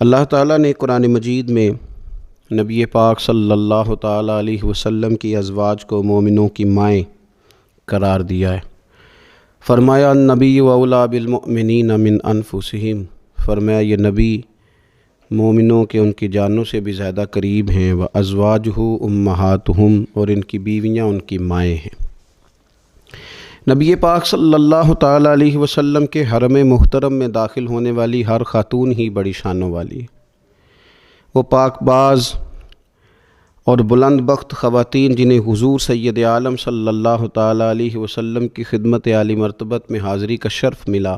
اللہ تعالیٰ نے قرآن مجید میں نبی پاک صلی اللہ تعالیٰ علیہ وسلم کی ازواج کو مومنوں کی مائیں قرار دیا ہے۔ فرمایا النبی اولیٰ بالمؤمنین من انفسہم، فرمایا یہ نبی مومنوں کے ان کی جانوں سے بھی زیادہ قریب ہیں، وازواجہ امہاتہم، اور ان کی بیویاں ان کی مائیں ہیں۔ نبی پاک صلی اللہ تعالیٰ علیہ وسلم کے حرم محترم میں داخل ہونے والی ہر خاتون ہی بڑی شانوں والی ہے۔ وہ پاک باز اور بلند بخت خواتین جنہیں حضور سید عالم صلی اللہ تعالیٰ علیہ وسلم کی خدمت عالی مرتبت میں حاضری کا شرف ملا،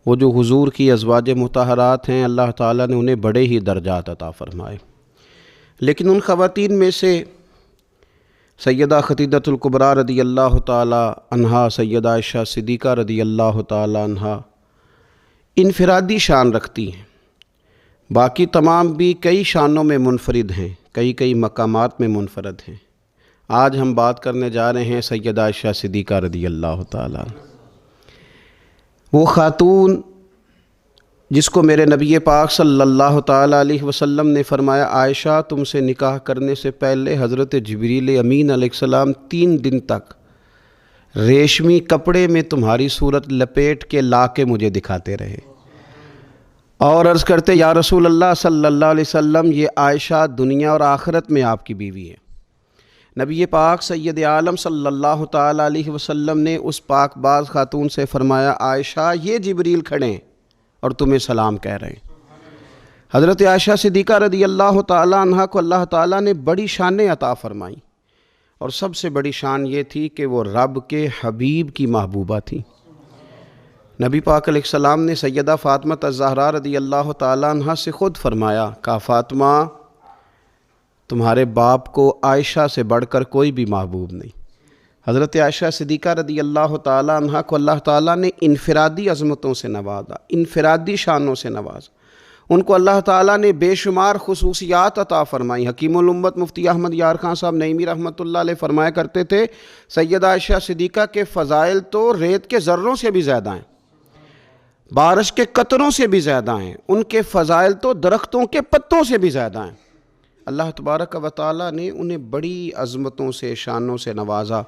وہ جو حضور کی ازواج مطہرات ہیں، اللہ تعالیٰ نے انہیں بڑے ہی درجات عطا فرمائے۔ لیکن ان خواتین میں سے سیدہ خدیجہ الکبریٰ رضی اللہ تعالیٰ عنہا، سیدہ عائشہ صدیقہ رضی اللہ تعالیٰ عنہا انفرادی شان رکھتی ہیں، باقی تمام بھی کئی شانوں میں منفرد ہیں، کئی مقامات میں منفرد ہیں۔ آج ہم بات کرنے جا رہے ہیں سیدہ عائشہ صدیقہ رضی اللہ تعالیٰ عنہ، وہ خاتون جس کو میرے نبی پاک صلی اللہ تعالیٰ علیہ وسلم نے فرمایا عائشہ تم سے نکاح کرنے سے پہلے حضرت جبریل امین علیہ السلام 3 دن تک ریشمی کپڑے میں تمہاری صورت لپیٹ کے لا کے مجھے دکھاتے رہے، اور عرض کرتے یا رسول اللہ صلی اللہ علیہ وسلم یہ عائشہ دنیا اور آخرت میں آپ کی بیوی ہے۔ نبی پاک سید عالم صلی اللہ تعالیٰ علیہ وسلم نے اس پاک باز خاتون سے فرمایا عائشہ یہ جبریل کھڑے ہیں اور تمہیں سلام کہہ رہے ہیں۔ حضرت عائشہ صدیقہ رضی اللہ تعالیٰ عنہ کو اللہ تعالیٰ نے بڑی شانیں عطا فرمائیں، اور سب سے بڑی شان یہ تھی کہ وہ رب کے حبیب کی محبوبہ تھی۔ نبی پاک علیہ السلام نے سیدہ فاطمہ الزہراء رضی اللہ تعالیٰ عنہ سے خود فرمایا، کہا فاطمہ تمہارے باپ کو عائشہ سے بڑھ کر کوئی بھی محبوب نہیں۔ حضرت عائشہ صدیقہ رضی اللہ تعالیٰ عنہ کو اللہ تعالیٰ نے انفرادی عظمتوں سے نوازا، انفرادی شانوں سے نوازا، ان کو اللہ تعالیٰ نے بے شمار خصوصیات عطا فرمائی۔ حکیم الامت مفتی احمد یار خان صاحب نعیمی رحمۃ اللہ علیہ فرمایا کرتے تھے سیدہ عائشہ صدیقہ کے فضائل تو ریت کے ذروں سے بھی زیادہ ہیں، بارش کے قطروں سے بھی زیادہ ہیں، ان کے فضائل تو درختوں کے پتوں سے بھی زیادہ ہیں۔ اللہ تبارک و تعالیٰ نے انہیں بڑی عظمتوں سے شانوں سے نوازا۔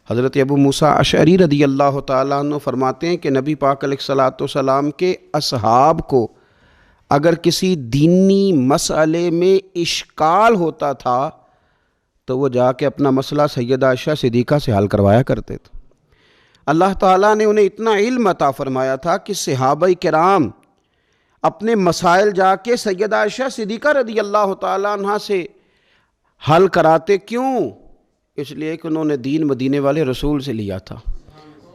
حضرت ابو موسیٰ اشعری رضی اللہ تعالیٰ عنہ فرماتے ہیں کہ نبی پاک علیہ السلام کے اصحاب کو اگر کسی دینی مسئلے میں اشکال ہوتا تھا تو وہ جا کے اپنا مسئلہ سیدہ عائشہ صدیقہ سے حل کروایا کرتے تھے۔ اللہ تعالیٰ نے انہیں اتنا علم عطا فرمایا تھا کہ صحابہ کرام اپنے مسائل جا کے سیدہ عائشہ صدیقہ رضی اللہ تعالیٰ عنہ سے حل کراتے۔ کیوں؟ اس لیے کہ انہوں نے دین مدینے والے رسول سے لیا تھا،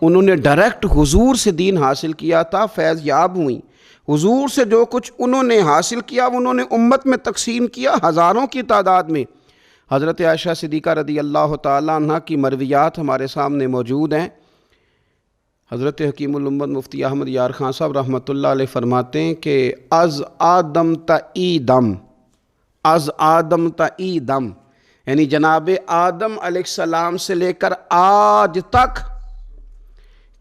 انہوں نے ڈائریکٹ حضور سے دین حاصل کیا تھا، فیض یاب ہوئیں۔ حضور سے جو کچھ انہوں نے حاصل کیا انہوں نے امت میں تقسیم کیا ہزاروں کی تعداد میں۔ حضرت عائشہ صدیقہ رضی اللہ تعالیٰ عنہ کی مرویات ہمارے سامنے موجود ہیں۔ حضرت حکیم الامت مفتی احمد یار خان صاحب رحمۃ اللہ علیہ فرماتے ہیں کہ از آدم تا ایدم، از آدم تا ایدم، یعنی جناب آدم علیہ السلام سے لے کر آج تک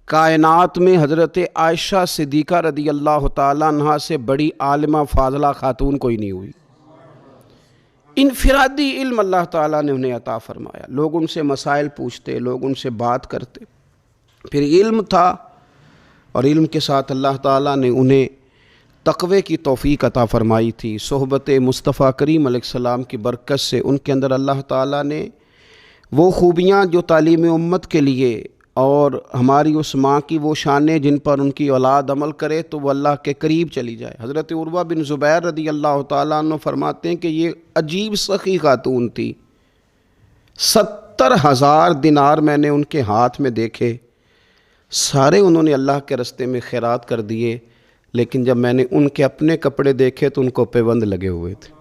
کائنات میں حضرت عائشہ صدیقہ رضی اللہ تعالیٰ عنہ سے بڑی عالمہ فاضلہ خاتون کوئی نہیں ہوئی۔ انفرادی علم اللہ تعالیٰ نے انہیں عطا فرمایا، لوگ ان سے مسائل پوچھتے، لوگ ان سے بات کرتے، پھر علم تھا، اور علم کے ساتھ اللہ تعالیٰ نے انہیں تقوی کی توفیق عطا فرمائی تھی۔ صحبت مصطفیٰ کریم علیہ السلام کی برکت سے ان کے اندر اللہ تعالیٰ نے وہ خوبیاں جو تعلیم امت کے لیے، اور ہماری اس ماں کی وہ شانیں جن پر ان کی اولاد عمل کرے تو وہ اللہ کے قریب چلی جائے۔ حضرت عروہ بن زبیر رضی اللہ تعالیٰ عنہ فرماتے ہیں کہ یہ عجیب سخی خاتون تھی، 70,000 دینار میں نے ان کے ہاتھ میں دیکھے، سارے انہوں نے اللہ کے راستے میں خیرات کر دیے، لیکن جب میں نے ان کے اپنے کپڑے دیکھے تو ان کو پیوند لگے ہوئے تھے۔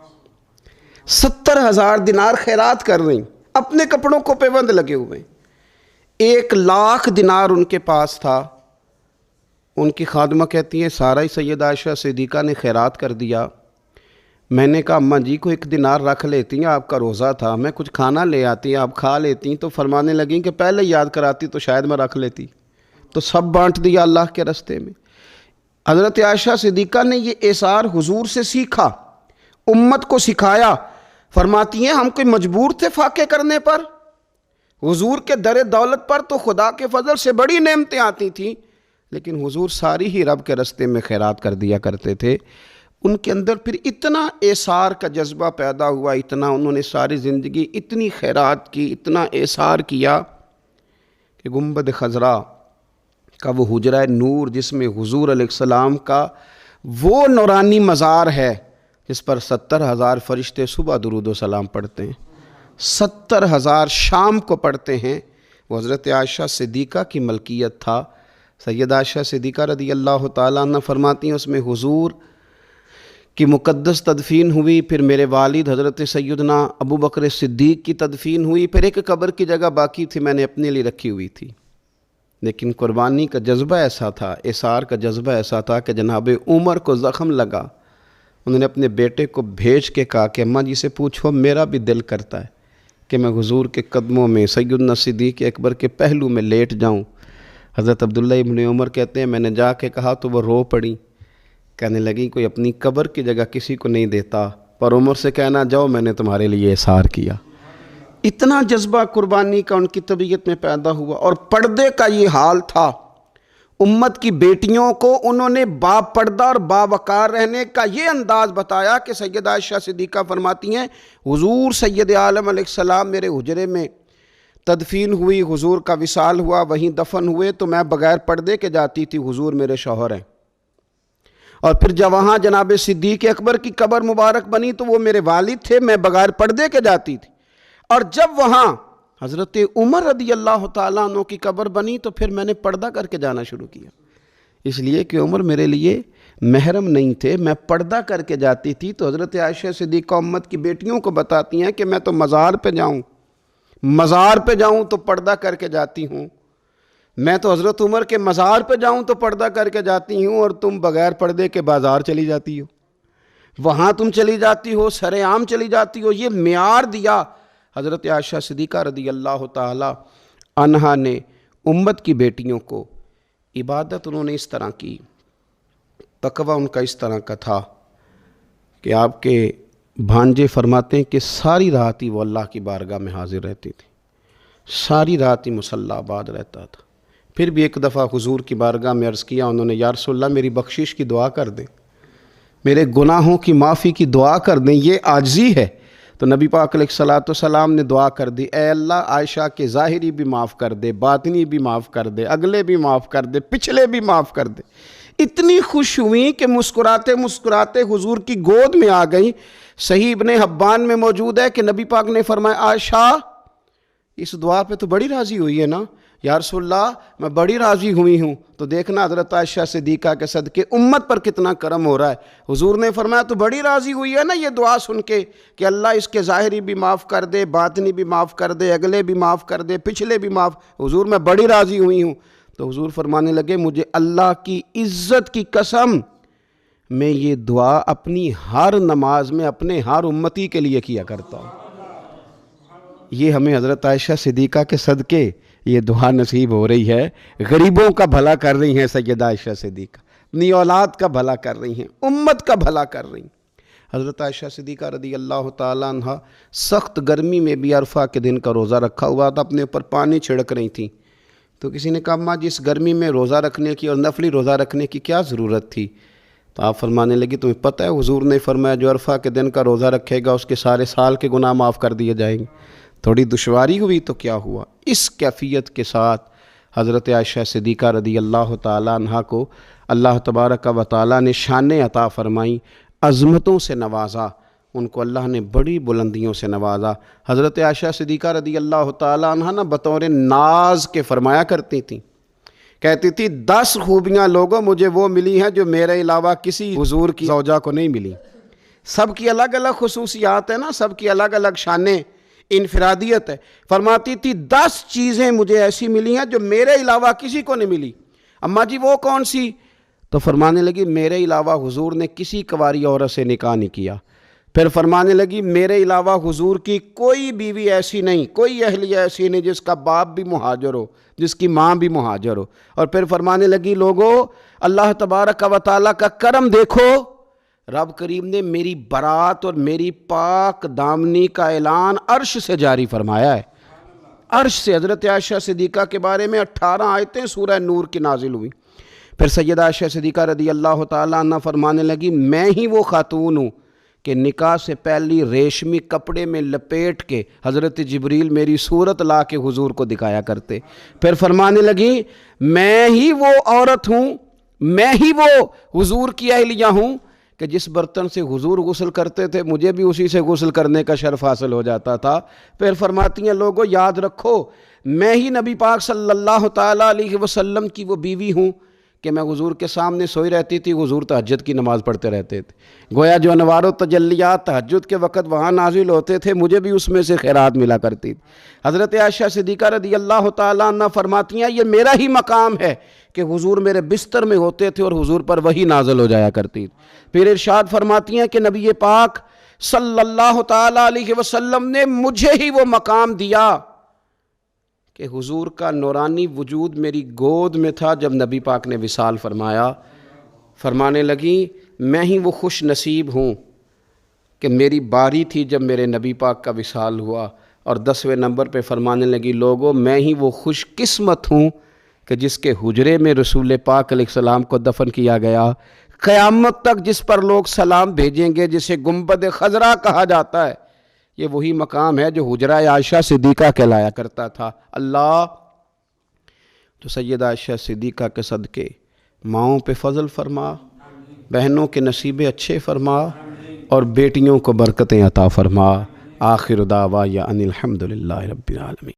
70,000 دینار خیرات کر رہی، اپنے کپڑوں کو پیوند لگے ہوئے۔ 1,00,000 دینار ان کے پاس تھا۔ ان کی خادمہ کہتی ہیں سارا ہی سیدہ عائشہ صدیقہ نے خیرات کر دیا۔ میں نے کہا اماں جی کو 1 دینار رکھ لیتی ہیں، آپ کا روزہ تھا، میں کچھ کھانا لے آتی، آپ کھا لیتی۔ تو فرمانے لگیں کہ پہلے یاد کراتی تو شاید میں رکھ لیتی، تو سب بانٹ دیا اللہ کے راستے میں۔ حضرت عائشہ صدیقہ نے یہ ایثار حضور سے سیکھا، امت کو سکھایا۔ فرماتی ہیں ہم کوئی مجبور تھے فاقے کرنے پر؟ حضور کے در دولت پر تو خدا کے فضل سے بڑی نعمتیں آتی تھیں، لیکن حضور ساری ہی رب کے رستے میں خیرات کر دیا کرتے تھے۔ ان کے اندر پھر اتنا ایثار کا جذبہ پیدا ہوا، اتنا انہوں نے ساری زندگی اتنی خیرات کی، اتنا ایثار کیا کہ گنبد خضرا کا وہ حجرہ نور جس میں حضور علیہ السلام کا وہ نورانی مزار ہے جس پر 70,000 فرشتے صبح درود و سلام پڑھتے ہیں، 70,000 شام کو پڑھتے ہیں، وہ حضرت عائشہ صدیقہ کی ملکیت تھا۔ سیدہ عائشہ صدیقہ رضی اللہ تعالیٰ عنہ فرماتی ہیں اس میں حضور کی مقدس تدفین ہوئی، پھر میرے والد حضرت سیدنا ابو بکر صدیق کی تدفین ہوئی، پھر ایک قبر کی جگہ باقی تھی میں نے اپنے لیے رکھی ہوئی تھی۔ لیکن قربانی کا جذبہ ایسا تھا، اثار کا جذبہ ایسا تھا کہ جناب عمر کو زخم لگا، انہوں نے اپنے بیٹے کو بھیج کے کہا کہ اماں جی سے پوچھو میرا بھی دل کرتا ہے کہ میں حضور کے قدموں میں سیدنا صدیق اکبر کے پہلو میں لیٹ جاؤں۔ حضرت عبداللہ ابن عمر کہتے ہیں میں نے جا کے کہا تو وہ رو پڑی، کہنے لگی کوئی اپنی قبر کی جگہ کسی کو نہیں دیتا، پر عمر سے کہنا جاؤ میں نے تمہارے لیے اثار کیا۔ اتنا جذبہ قربانی کا ان کی طبیعت میں پیدا ہوا، اور پردے کا یہ حال تھا، امت کی بیٹیوں کو انہوں نے با پردہ اور باوقار رہنے کا یہ انداز بتایا کہ سیدہ عائشہ صدیقہ فرماتی ہیں حضور سید عالم علیہ السلام میرے حجرے میں تدفین ہوئی، حضور کا وصال ہوا، وہیں دفن ہوئے تو میں بغیر پردے کے جاتی تھی، حضور میرے شوہر ہیں۔ اور پھر جب وہاں جناب صدیق اکبر کی قبر مبارک بنی تو وہ میرے والد تھے، میں بغیر پردے کے جاتی تھی۔ اور جب وہاں حضرت عمر رضی اللہ تعالیٰ عنہ کی قبر بنی تو پھر میں نے پردہ کر کے جانا شروع کیا، اس لیے کہ عمر میرے لیے محرم نہیں تھے، میں پردہ کر کے جاتی تھی۔ تو حضرت عائشہ صدیقہ امت کی بیٹیوں کو بتاتی ہیں کہ میں تو مزار پہ جاؤں تو پردہ کر کے جاتی ہوں، میں تو حضرت عمر کے مزار پہ جاؤں تو پردہ کر کے جاتی ہوں، اور تم بغیر پردے کے بازار چلی جاتی ہو، وہاں تم چلی جاتی ہو، سر عام چلی جاتی ہو۔ یہ معیار دیا حضرت عائشہ صدیقہ رضی اللہ تعالی عنہا نے امت کی بیٹیوں کو۔ عبادت انہوں نے اس طرح کی، تقوی ان کا اس طرح کا تھا کہ آپ کے بھانجے فرماتے ہیں کہ ساری رات ہی وہ اللہ کی بارگاہ میں حاضر رہتی تھی، ساری رات ہی مصلی آباد رہتا تھا۔ پھر بھی ایک دفعہ حضور کی بارگاہ میں عرض کیا انہوں نے، یا رسول اللہ میری بخشش کی دعا کر دیں، میرے گناہوں کی معافی کی دعا کر دیں، یہ عاجزی ہے۔ تو نبی پاک علیہ الصلوۃ والسلام نے دعا کر دی، اے اللہ عائشہ کے ظاہری بھی معاف کر دے، باطنی بھی معاف کر دے، اگلے بھی معاف کر دے، پچھلے بھی معاف کر دے۔ اتنی خوش ہوئیں کہ مسکراتے مسکراتے حضور کی گود میں آ گئیں۔ صحیح ابن حبان میں موجود ہے کہ نبی پاک نے فرمایا عائشہ اس دعا پہ تو بڑی راضی ہوئی ہے نا؟ یا رسول اللہ میں بڑی راضی ہوئی ہوں۔ تو دیکھنا حضرت عائشہ صدیقہ کے صدقے امت پر کتنا کرم ہو رہا ہے۔ حضور نے فرمایا تو بڑی راضی ہوئی ہے نا یہ دعا سن کے کہ اللہ اس کے ظاہری بھی معاف کر دے، باطنی بھی معاف کر دے، اگلے بھی معاف کر دے، پچھلے بھی معاف۔ حضور میں بڑی راضی ہوئی ہوں۔ تو حضور فرمانے لگے مجھے اللہ کی عزت کی قسم میں یہ دعا اپنی ہر نماز میں اپنے ہر امتی کے لیے کیا کرتا ہوں۔ یہ ہمیں حضرت عائشہ صدیقہ کے صدقے یہ دعا نصیب ہو رہی ہے۔ غریبوں کا بھلا کر رہی ہیں سیدہ عائشہ صدیقہ، اپنی اولاد کا بھلا کر رہی ہیں، امت کا بھلا کر رہی ہیں۔ حضرت عائشہ صدیقہ رضی اللہ تعالیٰ عنہ سخت گرمی میں بھی عرفہ کے دن کا روزہ رکھا ہوا تھا، اپنے اوپر پانی چھڑک رہی تھیں۔ تو کسی نے کہا اماں جی اس گرمی میں روزہ رکھنے کی اور نفلی روزہ رکھنے کی کیا ضرورت تھی؟ تو آپ فرمانے لگی تمہیں پتہ ہے حضور نے فرمایا جو عرفہ کے دن کا روزہ رکھے گا اس کے سارے سال کے گناہ معاف کر دیے جائیں گے۔ تھوڑی دشواری ہوئی تو کیا ہوا؟ اس کیفیت کے ساتھ حضرت عائشہ صدیقہ رضی اللہ تعالیٰ عنہا کو اللہ تبارک و تعالیٰ نے شانیں عطا فرمائیں، عظمتوں سے نوازا، ان کو اللہ نے بڑی بلندیوں سے نوازا۔ حضرت عائشہ صدیقہ رضی اللہ تعالیٰ عنہا نا بطور ناز کے فرمایا کرتی تھیں، کہتی تھی 10 خوبیاں لوگوں مجھے وہ ملی ہیں جو میرے علاوہ کسی حضور کی زوجہ کو نہیں ملی۔ سب کی الگ الگ خصوصیات ہیں نا، سب کی الگ الگ شانیں، انفرادیت ہے۔ فرماتی تھی 10 چیزیں مجھے ایسی ملی ہیں جو میرے علاوہ کسی کو نہیں ملی۔ اماں جی وہ کون سی؟ تو فرمانے لگی میرے علاوہ حضور نے کسی کنواری عورت سے نکاح نہیں کیا۔ پھر فرمانے لگی میرے علاوہ حضور کی کوئی بیوی ایسی نہیں، کوئی اہلیہ ایسی نہیں جس کا باپ بھی مہاجر ہو، جس کی ماں بھی مہاجر ہو۔ اور پھر فرمانے لگی لوگوں اللہ تبارک و تعالیٰ کا کرم دیکھو، رب کریم نے میری برات اور میری پاک دامنی کا اعلان عرش سے جاری فرمایا ہے۔ عرش سے حضرت عائشہ صدیقہ کے بارے میں 18 آیتیں سورہ نور کی نازل ہوئی۔ پھر سیدہ عائشہ صدیقہ رضی اللہ تعالیٰ عنہ فرمانے لگی، میں ہی وہ خاتون ہوں کہ نکاح سے پہلی ریشمی کپڑے میں لپیٹ کے حضرت جبریل میری صورت لا کے حضور کو دکھایا کرتے۔ پھر فرمانے لگی، میں ہی وہ عورت ہوں، میں ہی وہ حضور کی اہلیہ ہوں کہ جس برتن سے حضور غسل کرتے تھے مجھے بھی اسی سے غسل کرنے کا شرف حاصل ہو جاتا تھا۔ پھر فرماتی ہیں، لوگوں یاد رکھو میں ہی نبی پاک صلی اللہ تعالیٰ علیہ وسلم کی وہ بیوی ہوں کہ میں حضور کے سامنے سوئی رہتی تھی، حضور تہجد کی نماز پڑھتے رہتے تھے، گویا جو انوار و تجلیات تہجد کے وقت وہاں نازل ہوتے تھے مجھے بھی اس میں سے خیرات ملا کرتی تھی۔ حضرت عائشہ صدیقہ رضی اللہ تعالیٰ عنہ فرماتی ہیں، یہ میرا ہی مقام ہے کہ حضور میرے بستر میں ہوتے تھے اور حضور پر وحی نازل ہو جایا کرتی تھی۔ پھر ارشاد فرماتی ہیں کہ نبی پاک صلی اللہ تعالیٰ علیہ وسلم نے مجھے ہی وہ مقام دیا کہ حضور کا نورانی وجود میری گود میں تھا جب نبی پاک نے وصال فرمایا۔ فرمانے لگی، میں ہی وہ خوش نصیب ہوں کہ میری باری تھی جب میرے نبی پاک کا وصال ہوا۔ اور 10ویں نمبر پہ فرمانے لگی، لوگوں میں ہی وہ خوش قسمت ہوں کہ جس کے حجرے میں رسول پاک علیہ السلام کو دفن کیا گیا۔ قیامت تک جس پر لوگ سلام بھیجیں گے، جسے گنبد خضرا کہا جاتا ہے، یہ وہی مقام ہے جو حجرہ عائشہ صدیقہ کہلایا کرتا تھا۔ اللہ تو سیدہ عائشہ صدیقہ کے صدقے ماؤں پہ فضل فرما، بہنوں کے نصیبے اچھے فرما، اور بیٹیوں کو برکتیں عطا فرما۔ آخر دعوایا ان الحمدللہ رب العالمین۔